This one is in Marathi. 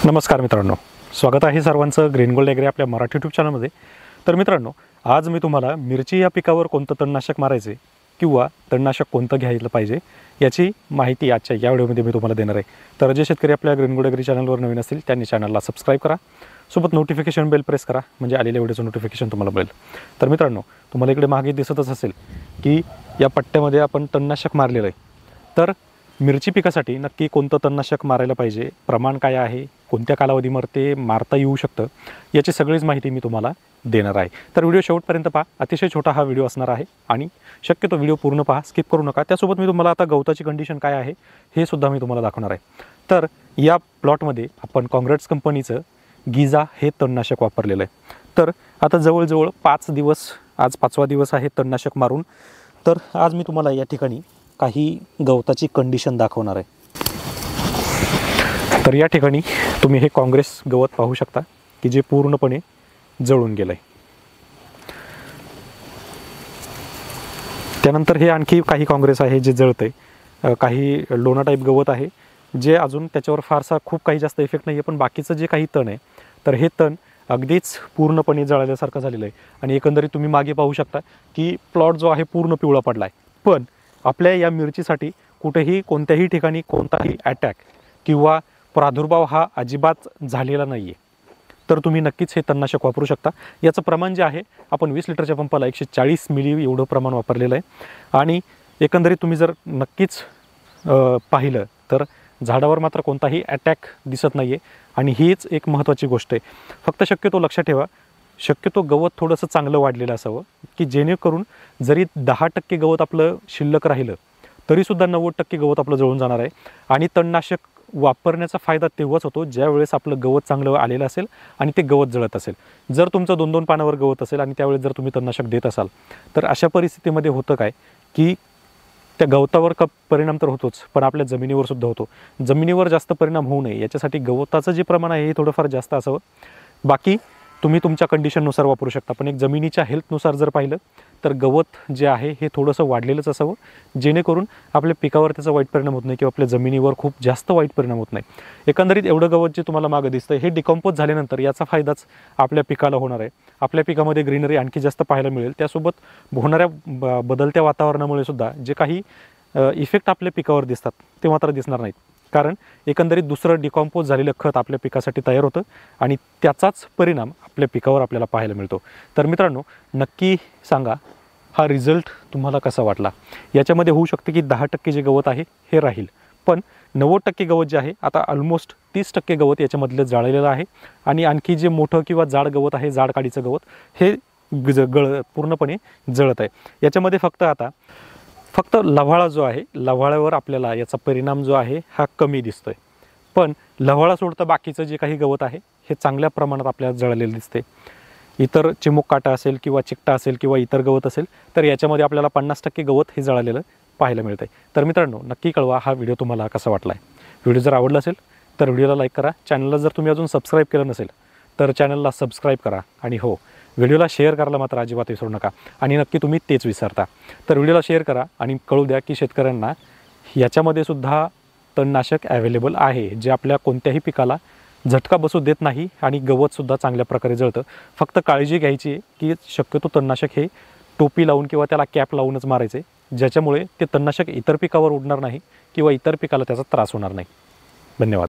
नमस्कार मित्रांनो, स्वागत आहे सर्वांचं ग्रीन गोल्ड ॲग्री आपल्या मराठी यूट्यूब चॅनलमध्ये। तर मित्रांनो, आज मी तुम्हाला मिरची या पिकावर कोणतं तणनाशक मारायचे किंवा तणनाशक कोणतं घ्यायला पाहिजे याची माहिती आजच्या या व्हिडिओमध्ये मी तुम्हाला देणार आहे। तर जे शेतकरी आपल्या ग्रीन गोल्ड ॲग्री चॅनलवर नवीन असतील त्यांनी चॅनलला सबस्क्राईब करा, सोबत नोटिफिकेशन बेल प्रेस करा, म्हणजे आलेल्या व्हिडिओचं नोटिफिकेशन तुम्हाला मिळेल। तर मित्रांनो, तुम्हाला इकडे मागे दिसतच असेल की या पट्ट्यामध्ये आपण तणनाशक मारलेलं आहे। तर मिरची पिकासाठी नक्की कोणतं तणनाशक मारायला पाहिजे, प्रमाण काय आहे, कोणत्या कालावधीमध्ये मारता येऊ शकतं, याची सगळीच माहिती मी तुम्हाला देणार आहे। तर व्हिडिओ शेवटपर्यंत पहा, अतिशय छोटा हा व्हिडिओ असणार आहे आणि शक्यतो व्हिडिओ पूर्ण पहा, स्किप करू नका। त्यासोबत मी तुम्हाला आता गवताची कंडिशन काय आहे हे सुद्धा मी तुम्हाला दाखवणार आहे। तर या प्लॉटमध्ये आपण काँग्रेट्स कंपनीचं गिजा हे तणनाशक वापरलेलं आहे। तर आता जवळजवळ 5 दिवस, आज 5वा दिवस आहे तणनाशक मारून। तर आज मी तुम्हाला या ठिकाणी काही गवताची कंडिशन दाखवणार आहे। तर या ठिकाणी तुम्ही हे काँग्रेस गवत पाहू शकता की जे पूर्णपणे जळून गेलं आहे। त्यानंतर हे आणखी काही काँग्रेस आहे जे जळते, काही लोणा टाईप गवत आहे जे अजून त्याच्यावर फारसा खूप काही जास्त इफेक्ट नाही आहे, पण बाकीचं जे काही तण आहे तर हे तण अगदीच पूर्णपणे जळाल्यासारखं झालेलं आहे। आणि एकंदरीत तुम्ही मागे पाहू शकता की प्लॉट जो आहे पूर्ण पिवळा पडला आहे। पण आपल्या या मिरचीसाठी कुठेही कोणत्याही ठिकाणी कोणताही अटॅक किंवा प्रादुर्भाव हा अजिबात झालेला नाही आहे। तर तुम्ही नक्कीच हे तणनाशक वापरू शकता। याचं प्रमाण जे आहे आपण 20 लिटरच्या पंपाला 140 मिली एवढं प्रमाण वापरलेलं आहे। आणि एकंदरीत तुम्ही जर नक्कीच पाहिलं तर झाडावर मात्र कोणताही अटॅक दिसत नाही आहे। आणि हीच एक महत्त्वाची गोष्ट आहे। फक्त शक्यतो लक्षात ठेवा, शक्यतो गवत थोडंसं चांगलं वाढलेलं असावं की जेणेकरून जरी 10% गवत आपलं शिल्लक राहिलं तरीसुद्धा 90% गवत आपलं जळून जाणार आहे। आणि तणनाशक वापरण्याचा फायदा तेव्हाच होतो ज्यावेळेस आपलं गवत चांगलं आलेलं असेल आणि ते गवत जळत असेल। जर तुमचं 2-2 पानावर गवत असेल आणि त्यावेळेस जर तुम्ही तणनाशक देत असाल तर अशा परिस्थितीमध्ये होतं काय की त्या गवतावर परिणाम तर होतोच, पण आपल्या जमिनीवर सुद्धा होतो। जमिनीवर जास्त परिणाम होऊ नये याच्यासाठी गवताचं जे प्रमाण आहे हे थोडंफार जास्त असावं। बाकी तुम्ही तुमच्या कंडिशननुसार वापरू शकता, पण एक जमिनीच्या हेल्थनुसार जर पाहिलं तर गवत जे आहे हे थोडंसं वाढलेलंच असावं जेणेकरून आपल्या पिकावर त्याचा वाईट परिणाम होत नाही किंवा आपल्या जमिनीवर खूप जास्त वाईट परिणाम होत नाही। एकंदरीत एवढं गवत जे तुम्हाला मागं दिसतं हे डिकम्पोज झाल्यानंतर याचा फायदाच आपल्या पिकाला होणार आहे। आपल्या पिकामध्ये ग्रीनरी आणखी जास्त पाहायला मिळेल। त्यासोबत होणाऱ्या बदलत्या वातावरणामुळे सुद्धा जे काही इफेक्ट आपल्या पिकावर दिसतात ते मात्र दिसणार नाहीत, कारण एकंदरीत दुसरं डिकम्पोज झालेलं खत आपल्या पिकासाठी तयार होतं आणि त्याचाच परिणाम आपल्या पिकावर आपल्याला पाहायला मिळतो। तर मित्रांनो, नक्की सांगा हा रिझल्ट तुम्हाला कसा वाटला। याच्यामध्ये होऊ शकते की 10% जे गवत आहे हे राहील, पण 90% गवत जे आहे आता ऑलमोस्ट 30% गवत याच्यामधलं जाळलेलं आहे। आणि आणखी जे मोठं किंवा जाड गवत आहे, जाड काडीचं गवत, हे पूर्णपणे जळत आहे। याच्यामध्ये फक्त लव्हाळा जो आहे, लव्हाळ्यावर आपल्याला याचा परिणाम जो आहे हा कमी दिसतोय, पण लव्हाळा सोडतं बाकीचं जे काही गवत आहे हे चांगल्या प्रमाणात आपल्याला जळलेलं दिसते। इतर चिमुक काटा असेल किंवा चिकटा असेल किंवा इतर गवत असेल तर याच्यामध्ये आपल्याला 50% गवत हे जळलेलं पाहायला मिळतंय। तर मित्रांनो, नक्की कळवा हा व्हिडिओ तुम्हाला कसा वाटला आहे। व्हिडिओ जर आवडला असेल तर व्हिडिओला लाईक करा, चॅनलला जर तुम्ही अजून सबस्क्राईब केलं नसेल तर चॅनलला सबस्क्राईब करा, आणि हो, व्हिडिओला शेअर करायला मात्र अजिबात विसरू नका। आणि नक्की तुम्ही तेच विसरता तर व्हिडिओला शेअर करा आणि कळू द्या की शेतकऱ्यांना याच्यामध्ये सुद्धा तणनाशक अवेलेबल आहे जे आपल्या कोणत्याही पिकाला झटका बसू देत नाही आणि गवतसुद्धा चांगल्या प्रकारे जळतं। फक्त काळजी घ्यायची आहे की शक्यतो तणनाशक हे टोपी लावून किंवा त्याला कॅप लावूनच मारायचे, ज्याच्यामुळे ते तणनाशक इतर पिकावर उडणार नाही किंवा इतर पिकाला त्याचा त्रास होणार नाही। धन्यवाद।